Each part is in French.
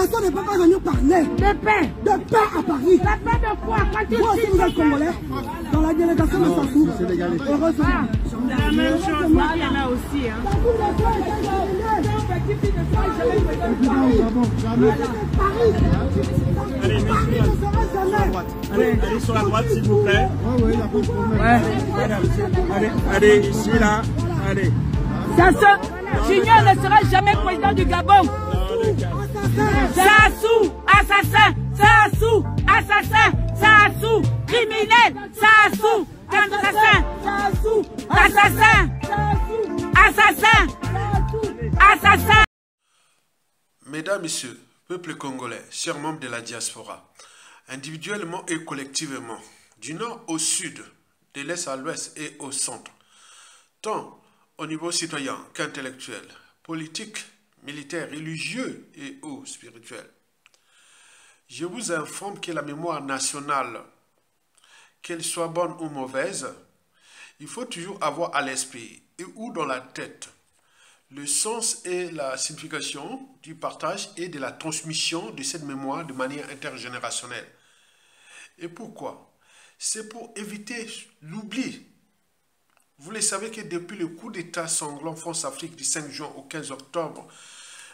personne ne peut pas venir parler De paix. de paix à Paris. La paix de quoi? Quand tu Vous aussi, vous êtes Congolais. Dans la délégation de Sassou. Heureusement. La même chose, moi, il y en a aussi. Hein. Allez sur la droite, s'il vous plaît. Allez, ici, là. Allez. Junior ne sera jamais président du Gabon. Sassou, assassin. Sassou, assassin. Sassou, criminel. Sassou, assassin. Assassin. Assassin. Assassin. Mesdames, Messieurs, peuple congolais, chers membres de la diaspora, individuellement et collectivement, du nord au sud, de l'est à l'ouest et au centre, tant au niveau citoyen qu'intellectuel, politique, militaire, religieux et ou spirituel. Je vous informe que la mémoire nationale, qu'elle soit bonne ou mauvaise, il faut toujours avoir à l'esprit et ou dans la tête le sens et la signification du partage et de la transmission de cette mémoire de manière intergénérationnelle. Et pourquoi? C'est pour éviter l'oubli. Vous le savez que depuis le coup d'État sanglant France-Afrique du 5 juin au 15 octobre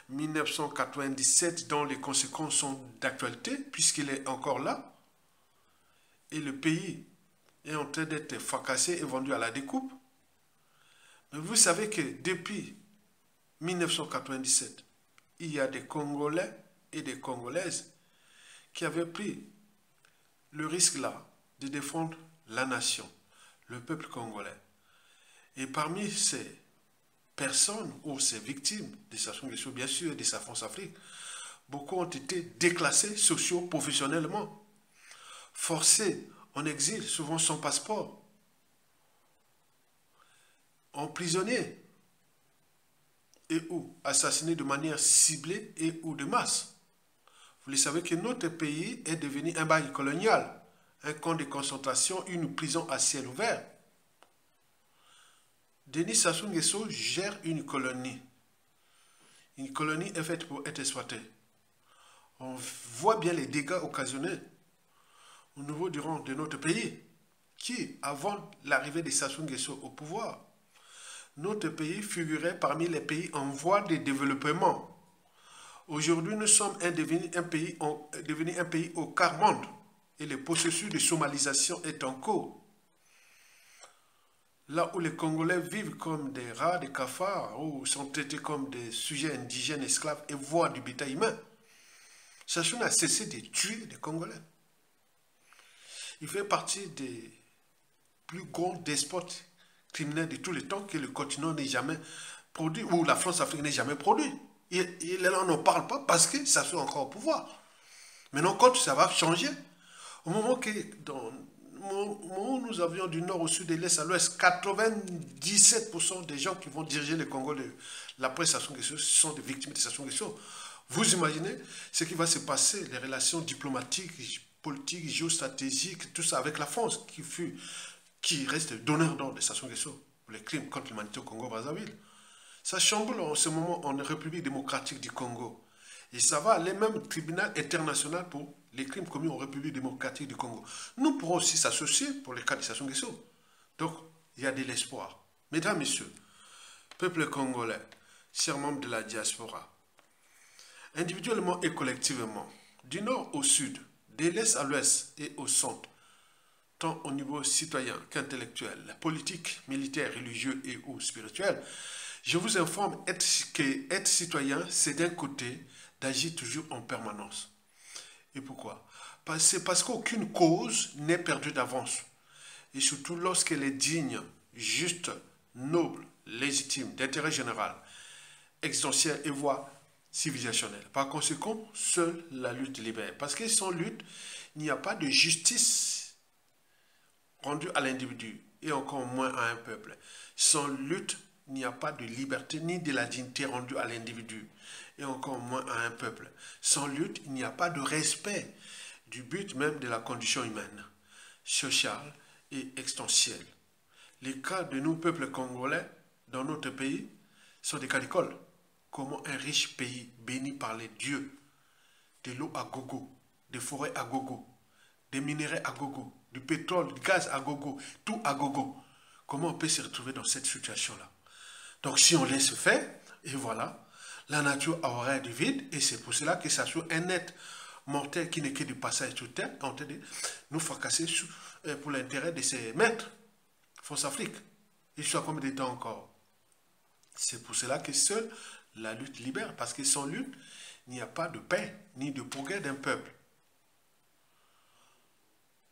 1997, dont les conséquences sont d'actualité, puisqu'il est encore là, et le pays est en train d'être fracassé et vendu à la découpe. Mais vous savez que depuis 1997, il y a des Congolais et des Congolaises qui avaient pris le risque là de défendre la nation, le peuple congolais. Et parmi ces personnes ou ces victimes de Sassou Nguesso, bien sûr, et de sa France-Afrique, beaucoup ont été déclassés socio-professionnellement, forcés en exil, souvent sans passeport, emprisonnés et ou assassinés de manière ciblée et ou de masse. Vous le savez que notre pays est devenu un bail colonial, un camp de concentration, une prison à ciel ouvert. Denis Sassou Nguesso gère une colonie. Une colonie est faite pour être exploitée. On voit bien les dégâts occasionnés au niveau du rang de notre pays, qui, avant l'arrivée de Sassou Nguesso au pouvoir, notre pays figurait parmi les pays en voie de développement. Aujourd'hui, nous sommes devenus un pays au quart-monde et le processus de somalisation est en cours. Là où les Congolais vivent comme des rats, des cafards, ou sont traités comme des sujets indigènes, esclaves et voient du bétail humain, Sassou n'a cessé de tuer les Congolais. Il fait partie des plus grands despotes criminels de tous les temps que le continent n'ait jamais produit, ou la France-Afrique n'ait jamais produit. Et là, on n'en parle pas parce que ça soit encore au pouvoir. Maintenant, quand ça va changer, au moment où nous avions du nord au sud, de l'est à l'ouest, 97% des gens qui vont diriger le Congo l'après Sassou Nguesso sont des victimes de Sassou Nguesso. Vous imaginez ce qui va se passer, les relations diplomatiques, politiques, géostratégiques, tout ça avec la France, qui reste donneur d'ordre de Sassou Nguesso pour les crimes contre l'humanité au Congo-Brazzaville. Ça chamboule en ce moment en République démocratique du Congo. Et ça va aller même au tribunal international pour les crimes commis en République démocratique du Congo. Nous pourrons aussi s'associer pour le cas de Sassou Nguesso. Donc, il y a de l'espoir. Mesdames, Messieurs, peuple congolais, chers membres de la diaspora, individuellement et collectivement, du nord au sud, de l'est à l'ouest et au centre, tant au niveau citoyen qu'intellectuel, politique, militaire, religieux et ou spirituel, je vous informe que être citoyen, c'est d'un côté d'agir toujours en permanence. Et pourquoi? C'est parce qu'aucune cause n'est perdue d'avance. Et surtout lorsqu'elle est digne, juste, noble, légitime, d'intérêt général, existentiel et voire civilisationnel. Par conséquent, seule la lutte libère. Parce que sans lutte, il n'y a pas de justice rendue à l'individu et encore moins à un peuple. Sans lutte, il n'y a pas de liberté ni de la dignité rendue à l'individu et encore moins à un peuple. Sans lutte, il n'y a pas de respect du but même de la condition humaine, sociale et existentielle. Les cas de nous, peuples congolais, dans notre pays, sont des cas d'école. Comment un riche pays béni par les dieux de l'eau à gogo, des forêts à gogo, des minéraux à gogo, du pétrole, du gaz à gogo, tout à gogo. Comment on peut se retrouver dans cette situation-là? Donc si on laisse faire, et voilà, la nature aura du vide, et c'est pour cela que ça soit un être mortel qui n'est que du passage sur terre, en train de nous fracasser pour l'intérêt de ses maîtres. France Afrique. Il soit combien de temps encore? C'est pour cela que seule la lutte libère, parce que sans lutte, il n'y a pas de paix, ni de progrès d'un peuple.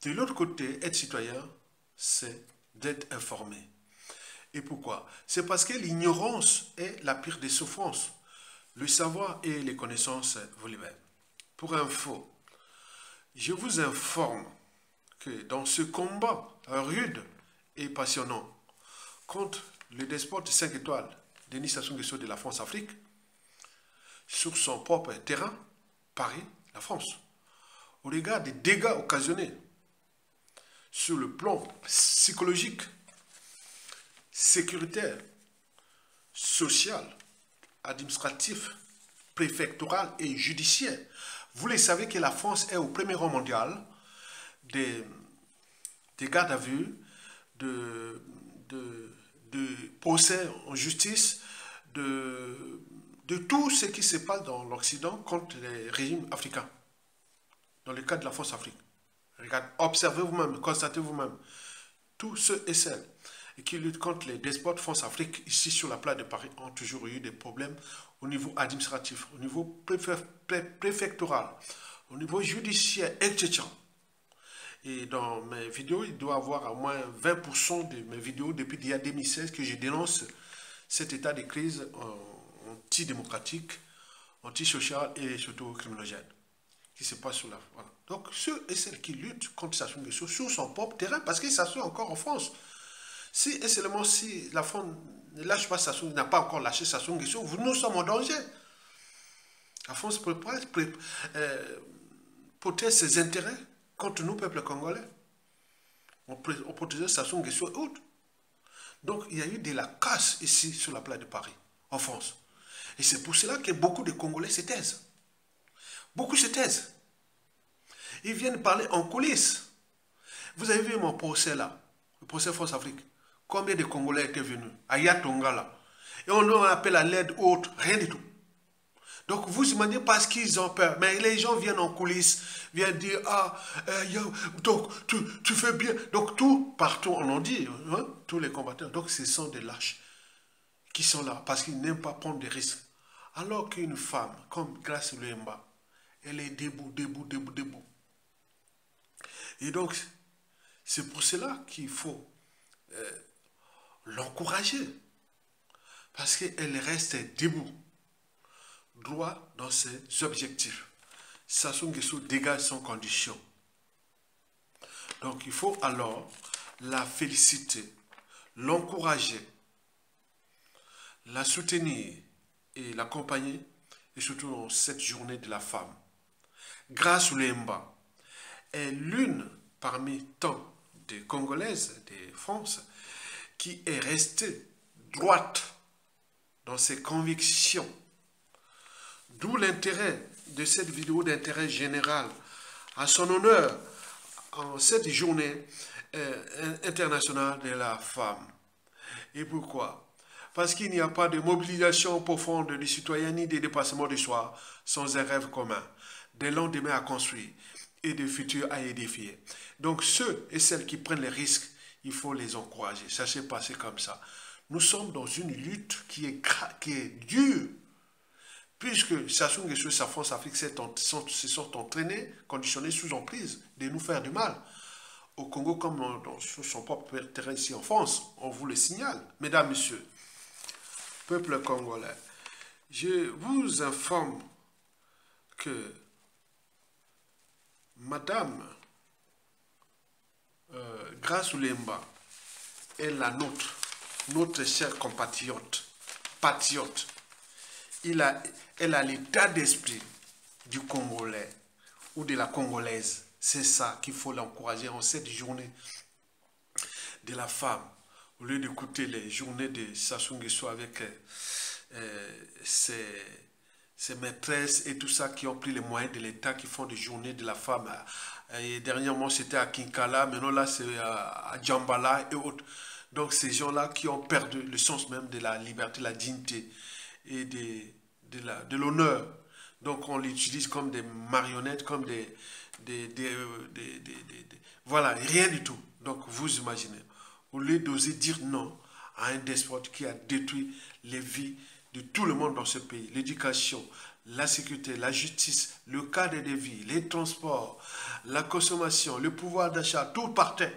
De l'autre côté, être citoyen, c'est d'être informé. Et pourquoi? C'est parce que l'ignorance est la pire des souffrances. Le savoir et les connaissances vous libèrent. Pour info, je vous informe que dans ce combat rude et passionnant contre le despote 5 étoiles, Denis Sassou Nguesso de la France-Afrique, sur son propre terrain, Paris, la France, au regard des dégâts occasionnés sur le plan psychologique, sécuritaire, social, administratif, préfectoral et judiciaire. Vous le savez que la France est au premier rang mondial des gardes à vue, de procès en justice, de tout ce qui se passe dans l'Occident contre les régimes africains, dans le cas de la France-Afrique. Regardez, observez vous-même, constatez vous-même, tous ceux et celles qui luttent contre les despotes France-Afrique ici sur la place de Paris ont toujours eu des problèmes au niveau administratif, au niveau préfectoral, au niveau judiciaire, etc. Et dans mes vidéos, il doit y avoir au moins 20% de mes vidéos depuis il y a 2016 que je dénonce cet état de crise antidémocratique, antisocial et surtout criminogène qui se passe sur la... Voilà. Donc ceux et celles qui luttent contre Sassou Nguesso sur son propre terrain, parce qu'il s'assoit encore en France. Si et seulement si la France ne lâche pas Sassou, n'a pas encore lâché Sassou Nguesso, nous sommes en danger. La France protège ses intérêts contre nous, peuple congolais. On protège Sassou Nguesso et autres. Donc il y a eu de la casse ici sur la place de Paris, en France. Et c'est pour cela que beaucoup de Congolais se taisent. Beaucoup se taisent. Ils viennent parler en coulisses. Vous avez vu mon procès là, le procès France-Afrique. Combien de Congolais étaient venus? Aya Tonga là. Et on leur appelle à l'aide autre, rien du tout. Donc vous imaginez parce qu'ils ont peur. Mais les gens viennent en coulisses, viennent dire, donc tu fais bien. Donc tout, partout on en dit, hein, tous les combattants. Donc ce sont des lâches qui sont là parce qu'ils n'aiment pas prendre des risques. Alors qu'une femme comme Grace Luemba, elle est debout, debout, debout, debout. Et donc, c'est pour cela qu'il faut l'encourager. Parce qu'elle reste debout, droit dans ses objectifs. Sassou Nguesso dégage son condition. Donc, il faut alors la féliciter, l'encourager, la soutenir et l'accompagner, et surtout dans cette journée de la femme. Grace Luemba est l'une parmi tant de Congolaises de France qui est restée droite dans ses convictions. D'où l'intérêt de cette vidéo d'intérêt général à son honneur en cette journée internationale de la femme. Et pourquoi? Parce qu'il n'y a pas de mobilisation profonde des citoyens ni de dépassement de soi sans un rêve commun, des lendemains à construire et des futurs à édifier. Donc ceux et celles qui prennent les risques, il faut les encourager. Ça s'est passé comme ça. Nous sommes dans une lutte qui est dure, puisque Sassou Nguesso et sa France-Afrique se sont entraînés, conditionnés sous emprise de nous faire du mal. Au Congo comme sur son propre terrain ici en France, on vous le signale. Mesdames, Messieurs, peuple congolais, je vous informe que Madame Grace Luemba est la notre chère compatriote, patriote. Elle a l'état d'esprit du Congolais ou de la Congolaise. C'est ça qu'il faut l'encourager en cette journée de la femme. Au lieu d'écouter les journées de Sassou Nguesso avec ces maîtresses et tout ça qui ont pris les moyens de l'État, qui font des journées de la femme. Et dernièrement, c'était à Kinkala, maintenant là, c'est à Djambala et autres. Donc, ces gens-là qui ont perdu le sens même de la liberté, la dignité et de l'honneur. Donc, on les utilise comme des marionnettes, comme voilà, rien du tout. Donc, vous imaginez, au lieu d'oser dire non à un despote qui a détruit les vies de tout le monde dans ce pays, l'éducation, la sécurité, la justice, le cadre de vie, les transports, la consommation, le pouvoir d'achat, tout partait.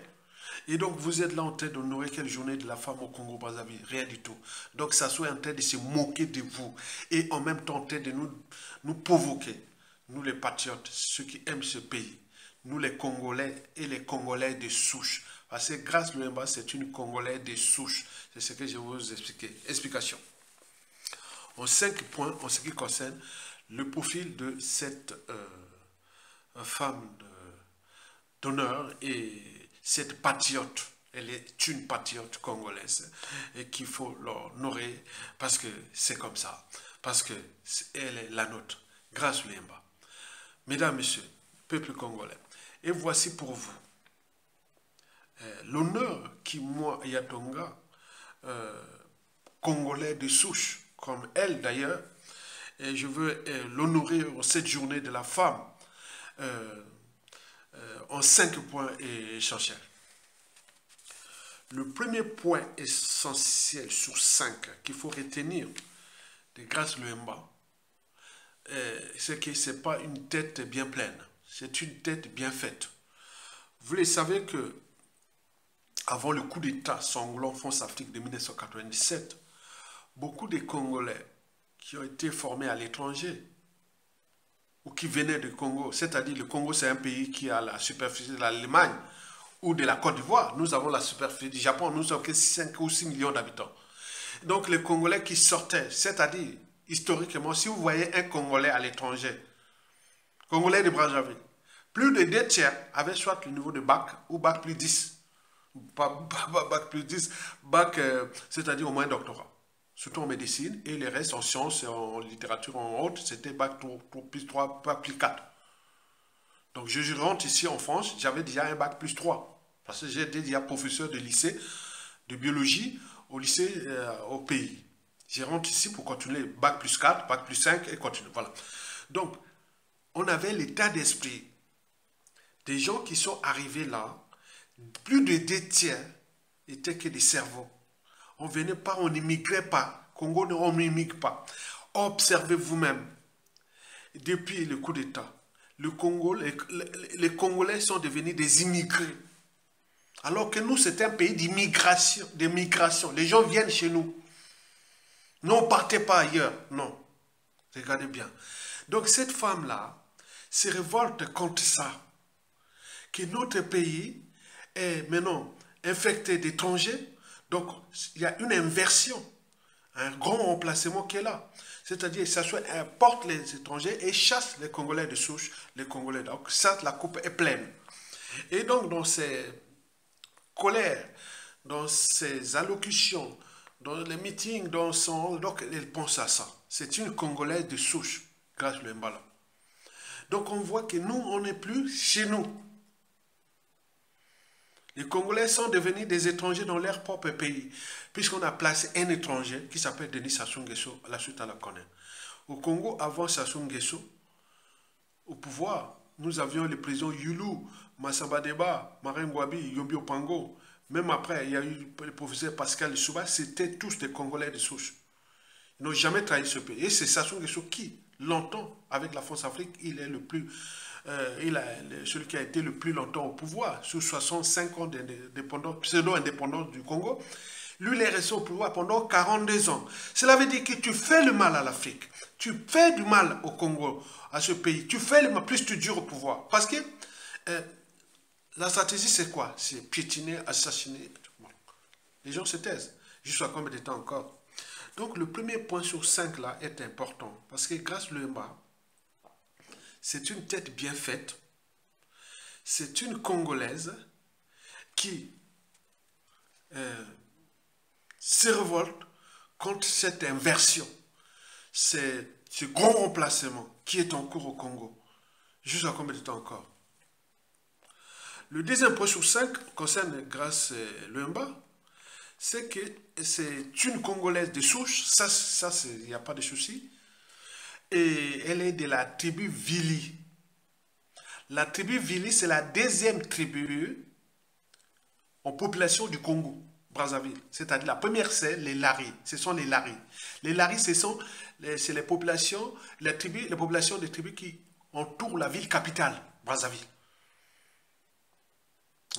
Et donc, vous êtes là en train d'honorer quelle journée de la femme au Congo-Brazzaville? Rien du tout. Donc, ça soit en train de se moquer de vous et en même temps en train de nous provoquer, nous les patriotes, ceux qui aiment ce pays, nous les Congolais et les Congolais de souche. Parce que Grace Luemba, c'est une Congolaise de souche. C'est ce que je vais vous expliquer. Explication. En 5 points, en ce qui concerne le profil de cette femme d'honneur et cette patriote. Elle est une patriote congolaise et qu'il faut l'honorer parce que c'est comme ça. Parce qu'elle est la nôtre. Grace Luemba. Mesdames, Messieurs, peuple congolais. Et voici pour vous l'honneur qui, moi, Yatonga, congolais de souche, comme elle d'ailleurs, et je veux l'honorer en cette journée de la femme en 5 points essentiels. Le premier point essentiel sur 5 qu'il faut retenir de Grace Luemba, c'est que ce n'est pas une tête bien pleine, c'est une tête bien faite. Vous le savez que avant le coup d'État sanglant France-Afrique de 1997, beaucoup de Congolais qui ont été formés à l'étranger ou qui venaient du Congo, c'est-à-dire le Congo c'est un pays qui a la superficie de l'Allemagne ou de la Côte d'Ivoire. Nous avons la superficie du Japon, nous sommes que 5 ou 6 millions d'habitants. Donc les Congolais qui sortaient, c'est-à-dire historiquement, si vous voyez un Congolais à l'étranger, Congolais de Brazzaville, plus de 2 tiers avaient soit le niveau de bac ou bac plus 10. Pas bac plus 10, bac, c'est-à-dire au moins doctorat. Surtout en médecine, et les restes en sciences, et en littérature, en autres, c'était bac plus 3, bac plus 4. Donc je rentre ici en France, j'avais déjà un bac plus 3, parce que j'étais déjà professeur de lycée, de biologie, au lycée, au pays. Je rentre ici pour continuer, bac plus 4, bac plus 5, et continuer, voilà. Donc, on avait l'état d'esprit des gens qui sont arrivés là, plus de 2 tiers étaient que des cerveaux. On ne venait pas, on n'immigrait pas. Congo, on n'immigre pas. Observez vous-même. Depuis le coup d'État, le Congo, les Congolais sont devenus des immigrés. Alors que nous, c'est un pays d'immigration, de migration. Les gens viennent chez nous. Nous, on ne partait pas ailleurs. Non. Regardez bien. Donc, cette femme-là se révolte contre ça. Que notre pays est maintenant infecté d'étrangers. Donc, il y a une inversion, un grand remplacement qui est là. C'est-à-dire, ça soit importe les étrangers et chasse les Congolais de souche, les Congolais. Donc, ça, la coupe est pleine. Et donc, dans ces colères, dans ces allocutions, dans les meetings, donc, elle pense à ça. C'est une Congolaise de souche, Grace Luemba. Donc, on voit que nous, on n'est plus chez nous. Les Congolais sont devenus des étrangers dans leur propre pays, puisqu'on a placé un étranger qui s'appelle Denis Sassou Nguesso, à la suite à la connaître. Au Congo, avant Sassou Nguesso, au pouvoir, nous avions les présidents Yulu, Massamba Deba, Marin Ngouabi, Yombi Opango. Même après, il y a eu le professeur Pascal Souba, c'était tous des Congolais de souche. Ils n'ont jamais trahi ce pays. Et c'est Sassou Nguesso qui, longtemps, avec la France-Afrique, il est le plus... celui qui a été le plus longtemps au pouvoir, sur 65 ans pseudo-indépendance du Congo, lui, il est resté au pouvoir pendant 42 ans. Cela veut dire que tu fais le mal à l'Afrique, tu fais du mal au Congo, à ce pays, tu fais le mal, plus tu dures au pouvoir. Parce que la stratégie, c'est quoi? C'est piétiner, assassiner. Bon. Les gens se taisent, jusqu'à combien de temps encore? Donc, le premier point sur 5 là est important, parce que Grace Luemba, c'est une tête bien faite. C'est une Congolaise qui se révolte contre cette inversion. c'est ce grand remplacement qui est en cours au Congo. Jusqu'à combien de temps encore? Le deuxième point sur 5 concerne Grace Luemba, c'est que c'est une Congolaise de souche, ça il n'y a pas de souci, et elle est de la tribu Vili. La tribu Vili, c'est la deuxième tribu en population du Congo, Brazzaville. C'est-à-dire la première, c'est les Lari. Ce sont les Lari. Les Lari, c'est les populations, les populations des tribus qui entourent la ville capitale, Brazzaville.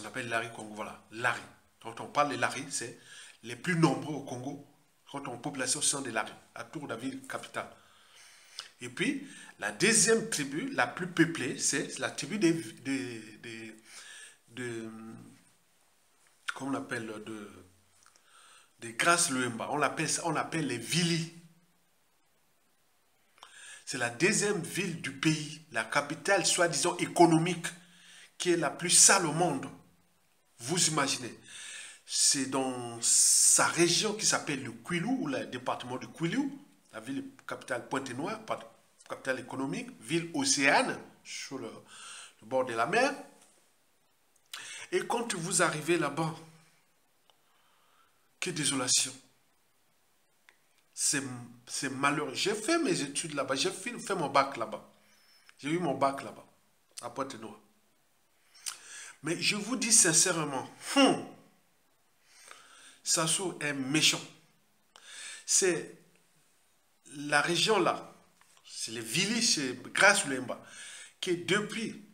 On appelle Lari Congo, voilà, Lari. Quand on parle des Lari, c'est les plus nombreux au Congo. Quand on population, ce sont des Lari, autour de la ville capitale. Et puis, la deuxième tribu, la plus peuplée, c'est la tribu comment on appelle, de Grace Luemba. On appelle les Vili. C'est la deuxième ville du pays, la capitale soi-disant économique, qui est la plus sale au monde. Vous imaginez, c'est dans sa région qui s'appelle le Kwilu, ou le département du Kwilu, la ville capitale Pointe-Noire, capitale économique, ville océane, sur le bord de la mer. Et quand vous arrivez là-bas, quelle désolation. C'est malheureux. J'ai fait mes études là-bas, j'ai fait mon bac là-bas. J'ai eu mon bac là-bas, à Pointe-Noire. Mais je vous dis sincèrement, Sassou est méchant. C'est la région là, c'est les Vili, c'est Grace Luemba, qui depuis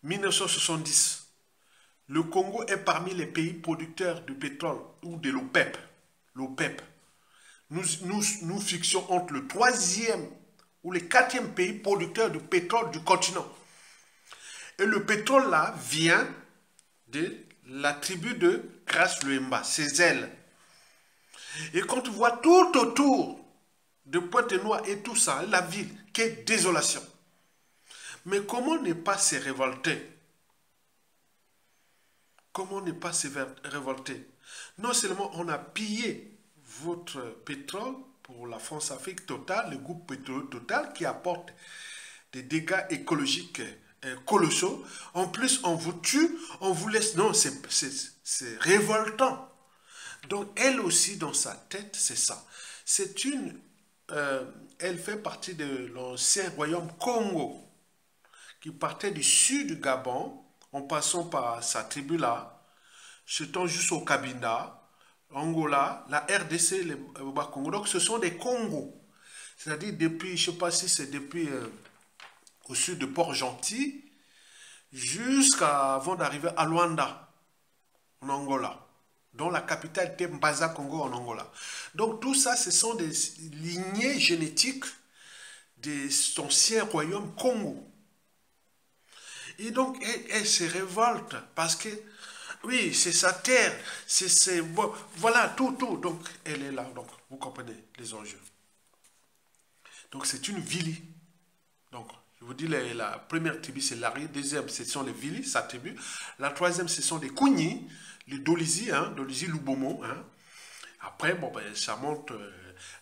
1970, le Congo est parmi les pays producteurs de pétrole ou de l'OPEP. L'OPEP. Nous fixons entre le 3e ou le 4e pays producteur de pétrole du continent. Et le pétrole là vient de la tribu de Grace Luemba, ses ailes. Et quand tu vois tout autour de Pointe-Noire et tout ça, la ville, quelle désolation. Mais comment ne pas se révolter? Comment ne pas se révolter? Non seulement on a pillé votre pétrole pour la France-Afrique Total, le groupe pétrolier Total, qui apporte des dégâts écologiques colossaux. En plus, on vous tue, on vous laisse... Non, c'est révoltant. Donc, elle aussi, dans sa tête, c'est ça. C'est une... elle fait partie de l'ancien royaume Congo, qui partait du sud du Gabon, en passant par sa tribu là, jetant jusqu'au Cabinda, Angola, la RDC, le Bas-Congo. Donc, ce sont des Congos. C'est-à-dire, depuis, je ne sais pas si c'est depuis au sud de Port-Gentil, jusqu'à avant d'arriver à Luanda, en Angola, dont la capitale était Mbaza Congo en Angola. Donc, tout ça, ce sont des lignées génétiques des anciens royaumes Congo. Et donc, elle se révolte parce que, oui, c'est sa terre, bon, voilà, tout. Donc, elle est là. Donc, vous comprenez les enjeux. Donc, c'est une Vili. Donc, je vous dis, la première tribu, c'est Lari. Deuxième, ce sont les Vili, sa tribu. La troisième, ce sont les Kouni, les Dolizi, Dolizi Lubomo. Après, bon, ben, ça monte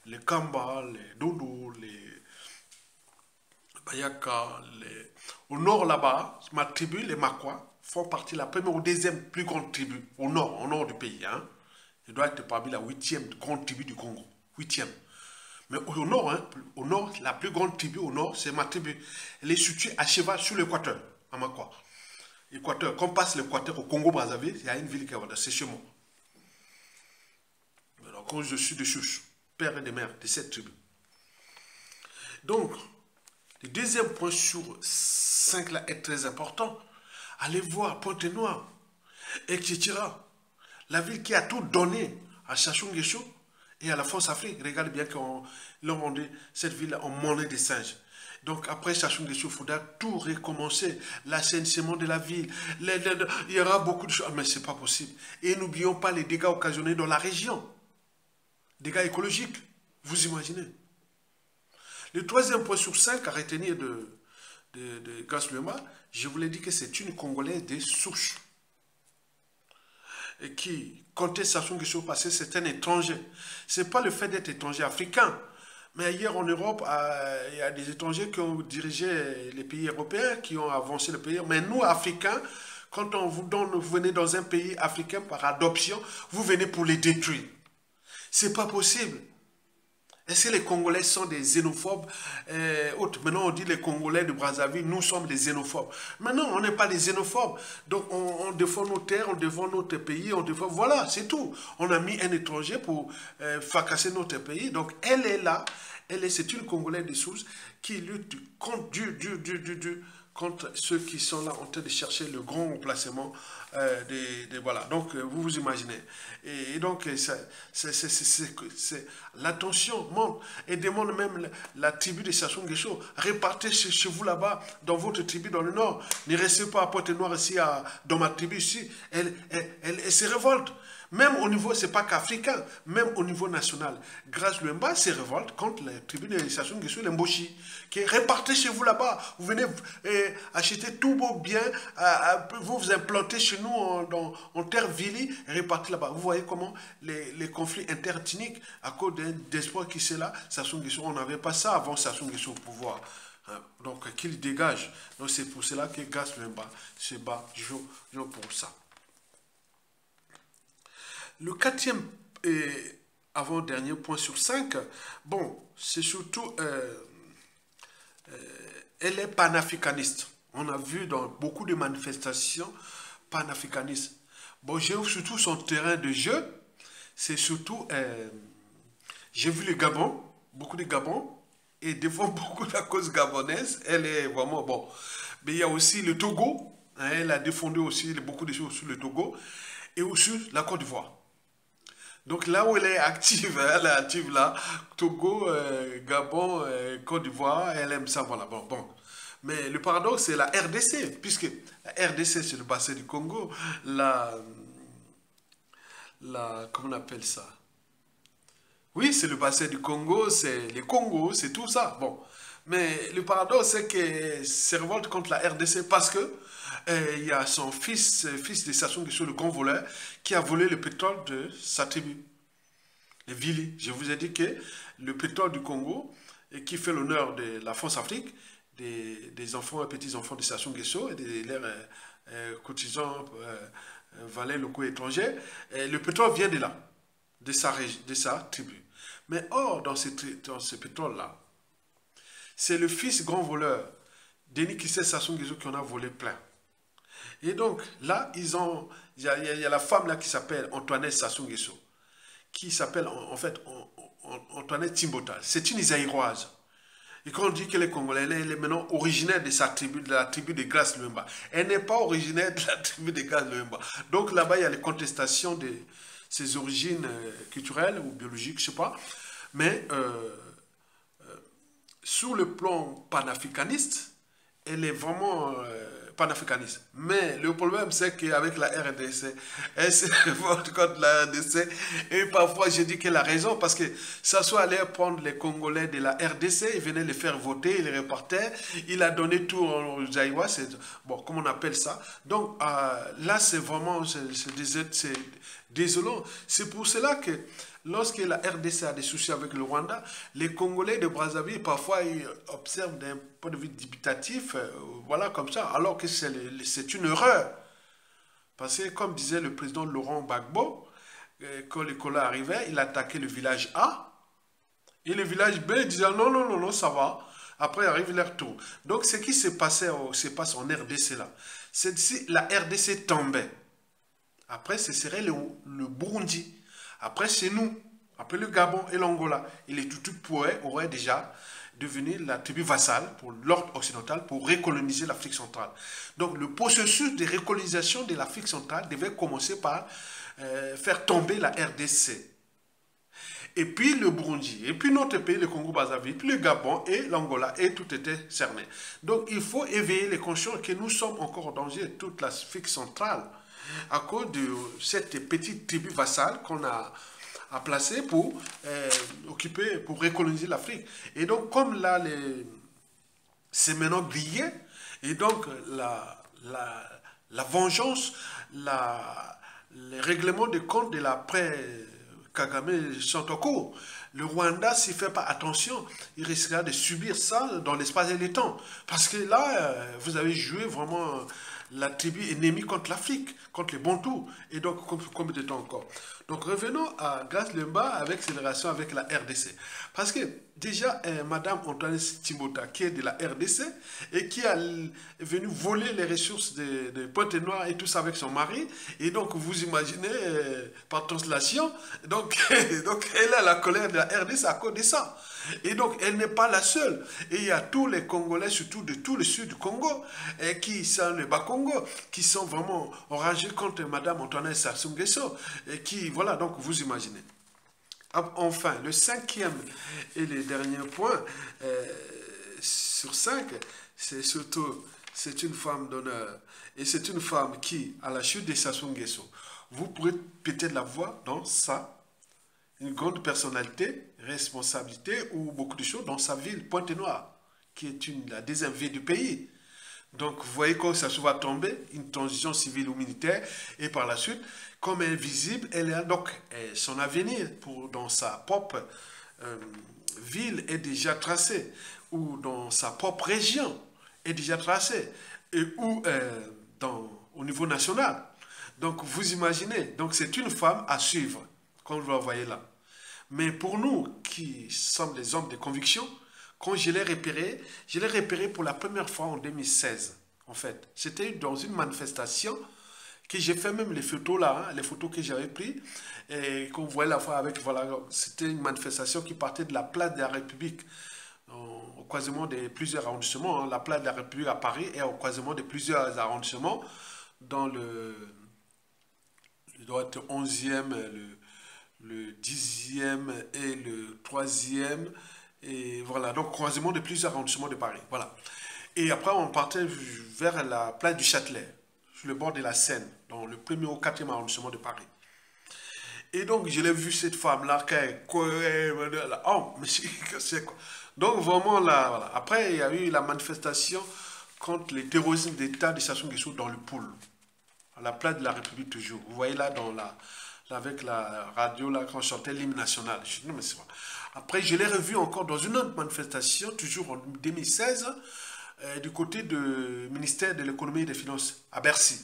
les Kamba, les Dodo, les Bayaka, au nord là-bas, ma tribu, les Makwa, font partie de la première ou deuxième plus grande tribu, au nord du pays. Il doit être parmi la 8e grande tribu du Congo. 8e. Mais au nord, la plus grande tribu au nord, c'est ma tribu. Elle est située à cheval sur l'équateur, à Makwa. Équateur, quand on passe l'équateur au Congo-Brazzaville, il y a une ville qui est c'est chez moi. Alors, quand je suis de Chouche, père et de mère de cette tribu. Donc, le deuxième point sur 5 là est très important. Allez voir Pointe-Noire, etc. La ville qui a tout donné à Sassou Nguesso et à la France-Afrique. Regardez bien qu'on leur demandé cette ville en monnaie des singes. Donc après Sassou Nguesso, il faudra tout recommencer. L'assainissement de la ville. Il y aura beaucoup de choses. Mais ce n'est pas possible. Et n'oublions pas les dégâts occasionnés dans la région. Dégâts écologiques. Vous imaginez. Le troisième point sur 5 à retenir de Grace Luemba, je vous l'ai dit que c'est une Congolaise de souche. Et qui, quand Sassou Nguesso passé, c'est un étranger. Ce n'est pas le fait d'être étranger africain, Mais hier en Europe, il y a des étrangers qui ont dirigé les pays européens, qui ont avancé le pays. Mais nous, Africains, quand on vous donne, vous venez dans un pays africain par adoption, vous venez pour les détruire. C'est pas possible. Est-ce que les Congolais sont des xénophobes? Maintenant, on dit les Congolais de Brazzaville, nous sommes des xénophobes. Maintenant, on n'est pas des xénophobes. Donc, on défend nos terres, on défend notre pays, on défend... Voilà, c'est tout. On a mis un étranger pour fracasser notre pays. Donc, elle est là. C'est une Congolaise de source qui lutte contre, contre ceux qui sont là en train de chercher le grand remplacement. Voilà. Donc, vous vous imaginez. Et donc, l'attention monte et demande même la tribu de Sassou Nguesso. Répartez chez vous là-bas, dans votre tribu dans le nord. Ne restez pas à Pointe-Noire ici, dans ma tribu ici. Elle se révolte. Même au niveau, c'est pas qu'africain, même au niveau national. Grâce Luemba se révolte contre la tribu de Sassou Nguesso, l'Emboshi, qui est répartie chez vous là-bas. Vous venez acheter tous vos biens, vous vous implantez chez nous en terre Vili, répartis là-bas. Vous voyez comment les conflits interethniques, à cause d'espoir qui c'est là, Sassou Nguesso, on n'avait pas ça avant Sassou Nguesso au pouvoir. Donc, qu'il dégage. Donc, c'est pour cela que Grâce Luemba se bat jour pour ça. Le quatrième et avant-dernier point sur 5, bon, c'est surtout, elle est panafricaniste. On a vu dans beaucoup de manifestations panafricanistes. Bon, j'ai surtout son terrain de jeu, c'est surtout, j'ai vu le Gabon, beaucoup de Gabon, et défend beaucoup la cause gabonaise. Elle est vraiment, bon. Mais il y a aussi le Togo, hein, elle a défendu aussi beaucoup de choses sur le Togo, et aussi la Côte d'Ivoire. Donc là où elle est active là, Togo, Gabon, Côte d'Ivoire, elle aime ça, voilà, bon. Mais le paradoxe, c'est la RDC, puisque la RDC, c'est le bassin du Congo, comment on appelle ça? Oui, c'est le bassin du Congo, c'est les Congos, c'est tout ça, bon. Mais le paradoxe, c'est qu'elle se révolte contre la RDC parce que il y a son fils de Sassou Nguesso, le grand voleur, qui a volé le pétrole de sa tribu, les Vili. Je vous ai dit que le pétrole du Congo, qui fait l'honneur de la France-Afrique, des enfants et petits-enfants de Sassou Nguesso et de leurs cotisants valets locaux étrangers, le pétrole vient de là, de sa tribu. Mais or, dans ce pétrole-là, c'est le fils grand voleur, Denis Kissé Sassou Nguesso, qui en a volé plein. Et donc, là, il y a la femme là qui s'appelle Antoinette Sassou Nguesso, qui s'appelle en fait Antoinette Timbotal. C'est une Zaïroise. Et quand on dit qu'elle est congolaise, elle est maintenant originaire de sa tribu, de la tribu de Grâce Luemba. Elle n'est pas originaire de la tribu de Grâce Luemba. Donc là-bas, il y a les contestations de ses origines culturelles ou biologiques, je ne sais pas. Mais sur le plan panafricaniste, elle est vraiment panafricaniste. Mais le problème, c'est qu'avec la RDC, elle se révolte contre la RDC. Et parfois, je dis qu'elle a raison, parce que ça soit allé prendre les Congolais de la RDC, il venait les faire voter, il les repartait, il a donné tout aux Zaïwa, c'est bon, comment on appelle ça. Donc là, c'est vraiment, c'est désolant. C'est pour cela que lorsque la RDC a des soucis avec le Rwanda, les Congolais de Brazzaville, parfois, ils observent d'un point de vue dubitatif, voilà, comme ça, alors que c'est une erreur. Parce que, comme disait le président Laurent Gbagbo, quand les colons arrivaient, il attaquait le village A, et le village B disait non, ça va. Après, arrive leur tour. Donc, ce qui se passe en RDC là, c'est si la RDC tombait. Après, ce serait le Burundi. Après, c'est nous. Après le Gabon et l'Angola. Et les Tutus auraient déjà devenu la tribu vassale pour l'ordre occidental pour recoloniser l'Afrique centrale. Donc, le processus de recolonisation de l'Afrique centrale devait commencer par faire tomber la RDC. Et puis le Burundi, et puis notre pays, le Congo-Brazzaville, puis le Gabon et l'Angola, et tout était cerné. Donc, il faut éveiller les consciences que nous sommes encore en danger, toute l'Afrique centrale, à cause de cette petite tribu vassale qu'on a placée pour occuper, pour recoloniser l'Afrique. Et donc, comme là, c'est maintenant grillé, et donc la vengeance, les règlements de compte de l'après Kagame sont en cours. Le Rwanda, s'il ne fait pas attention, il risquera de subir ça dans l'espace et le temps. Parce que là, vous avez joué vraiment la tribu ennemie contre l'Afrique, contre les Bantous. Et donc, combien de temps encore? Donc, revenons à Grace Lemba avec ses relations avec la RDC. Parce que déjà, Madame Antoine Timota, qui est de la RDC et qui est venue voler les ressources de Pointe-Noire et tout ça avec son mari. Et donc, vous imaginez, par translation, donc elle a la colère de la RDC à cause de ça. Et donc, elle n'est pas la seule. Et il y a tous les Congolais, surtout de tout le sud du Congo, qui sont les Bas-Congo, qui sont vraiment enragés contre Madame Antoinette Sassou Nguesso. Et qui, voilà, donc vous imaginez. Enfin, le cinquième et le dernier point, sur 5, c'est surtout, c'est une femme d'honneur. Et c'est une femme qui, à la chute de Sassou Nguesso, vous pourrez peut-être la voir dans une grande personnalité, responsabilité ou beaucoup de choses dans sa ville, Pointe-Noire, qui est la deuxième ville du pays. Donc, vous voyez quand ça se va tomber, une transition civile ou militaire, et par la suite, comme elle est visible, elle a donc son avenir dans sa propre ville est déjà tracé, ou dans sa propre région est déjà tracé, ou au niveau national. Donc, vous imaginez, donc c'est une femme à suivre, comme vous la voyez là. Mais pour nous, qui sommes des hommes de conviction, quand je l'ai repéré pour la première fois en 2016, en fait. C'était dans une manifestation que j'ai fait même les photos là, les photos que j'avais prises, et qu'on voyait la fois avec, voilà, c'était une manifestation qui partait de la place de la République, au croisement de plusieurs arrondissements, la place de la République à Paris, et au croisement de plusieurs arrondissements, dans il doit être 11e, le 10e et le 3e, et voilà, donc croisement de plusieurs arrondissements de Paris, voilà. Et après, on partait vers la place du Châtelet, sur le bord de la Seine, dans le 1er au 4e arrondissement de Paris. Et donc, je l'ai vu, cette femme-là, oh, mais c'est quoi? Donc, vraiment, là, voilà. Après, il y a eu la manifestation contre les terrorismes d'État de Sassou Nguesso dans le Poul, à la place de la République toujours. Vous voyez là, avec la radio, là, quand on chantait l'hymne national. Je dis, non, mais c'est vrai. Après, je l'ai revu encore dans une autre manifestation, toujours en 2016, du côté du ministère de l'économie et des finances, à Bercy.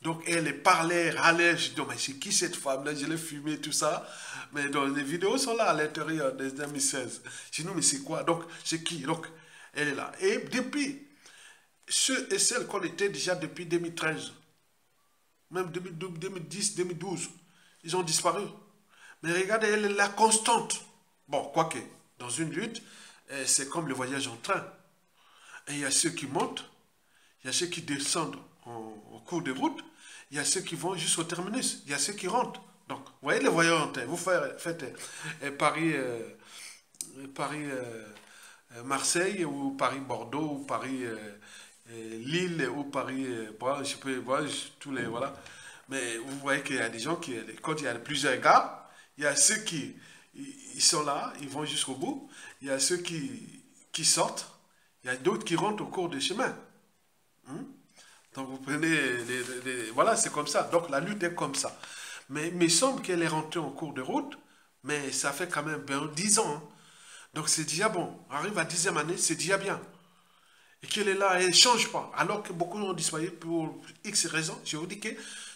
Donc, elle parlait, râlait. Je dis, mais c'est qui cette femme-là? Je l'ai filmé, tout ça. Mais les vidéos sont là à l'intérieur de 2016. Je dis, non, mais c'est quoi? Donc, c'est qui? Donc, elle est là. Et depuis, ceux et celles qu'on était déjà depuis 2013, même 2010, 2012, ils ont disparu. Mais regardez, elle est là constante. Bon, quoique, dans une lutte, c'est comme le voyage en train. Et il y a ceux qui montent, il y a ceux qui descendent en cours de route, il y a ceux qui vont jusqu'au terminus, il y a ceux qui rentrent. Donc, vous voyez les voyages en train, vous faites Paris-Marseille, ou Paris-Bordeaux, ou Paris-Lille, ou Paris, tous les, voilà. Mais vous voyez qu'il y a des gens qui, quand il y a plusieurs gares, il y a ceux qui ils sont là, ils vont jusqu'au bout, il y a ceux qui sortent, il y a d'autres qui rentrent au cours du chemin. Donc vous prenez, voilà, c'est comme ça. Donc la lutte est comme ça. Mais il semble qu'elle est rentrée en cours de route, mais ça fait quand même 10 ans. Hein. Donc c'est déjà bon. Arrive à 10e année, c'est déjà bien. Et qu'elle est là, elle ne change pas. Alors que beaucoup ont disparu pour X raisons. Je vous dis que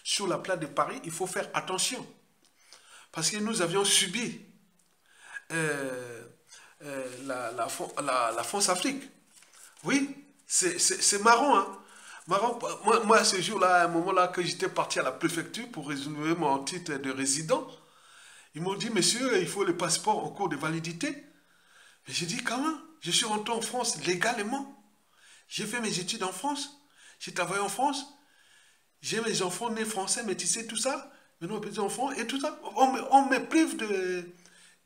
sur la place de Paris, il faut faire attention. Parce que nous avions subi la France-Afrique. Oui, c'est marrant, hein. Marrant. Moi, ce jour-là, à un moment-là, que j'étais parti à la préfecture pour résumer mon titre de résident, ils m'ont dit, monsieur, il faut le passeport en cours de validité. Mais j'ai dit, comment? Je suis rentré en France légalement. J'ai fait mes études en France. J'ai travaillé en France. J'ai mes enfants nés français, métissés, tout ça. Mais nos petits-enfants et tout ça. On me prive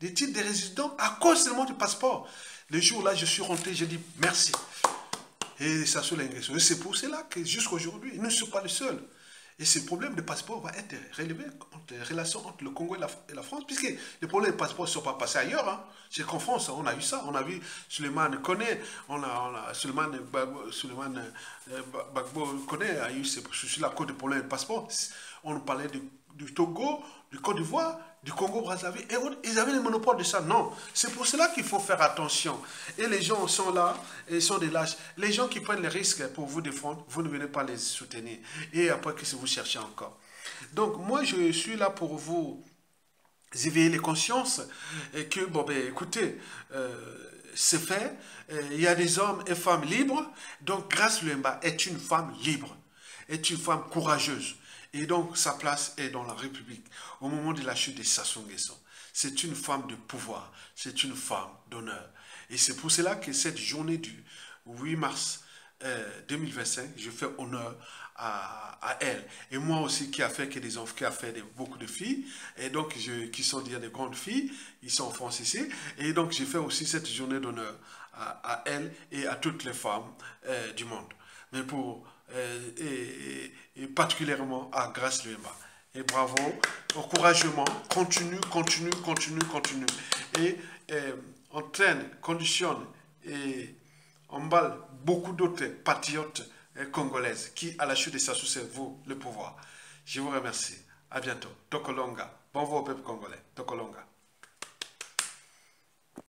des titres de résident à cause seulement du passeport. Le jour-là, je suis rentré, j'ai dit merci. Et ça sur l'ingression. Et c'est pour cela que jusqu'à aujourd'hui, nous ne sommes pas les seuls. Et ce problème de passeport va être relevé entre les relations entre le Congo et la France, puisque les problèmes de passeport ne sont pas passés ailleurs. Hein. C'est qu'en France, on a eu ça. On a vu Suleiman Kone, Suleiman Gbagbo Kone a eu sur la cause des problèmes de passeport. On parlait du Togo, du Côte d'Ivoire, du Congo-Brazzaville et autres, ils avaient le monopole de ça. Non, c'est pour cela qu'il faut faire attention. Et les gens sont là, et sont des lâches. Les gens qui prennent les risques pour vous défendre, vous ne venez pas les soutenir. Et après, qu'est-ce que vous cherchez encore? Donc, moi, je suis là pour vous éveiller les consciences et que, bon, ben, écoutez, c'est fait. Il y a des hommes et femmes libres. Donc, Grace Luemba est une femme libre, est une femme courageuse. Et donc, sa place est dans la République. Au moment de la chute de Sassou Nguesso, c'est une femme de pouvoir, c'est une femme d'honneur. Et c'est pour cela que cette journée du 8 mars 2025, je fais honneur à elle. Et moi aussi, qui a fait que des enfants, qui a fait beaucoup de filles, et donc qui sont des grandes filles, ils sont en France ici. Et donc, je fais aussi cette journée d'honneur à elle et à toutes les femmes du monde. Mais pour et particulièrement à Grace Luemba. Et bravo, encouragement, continue. Et entraîne, conditionne et emballe beaucoup d'autres patriotes congolaises qui, à la chute de Sassou, c'est vous, le pouvoir. Je vous remercie. À bientôt. Tokolonga. Bon vent au peuple congolais. Tokolonga.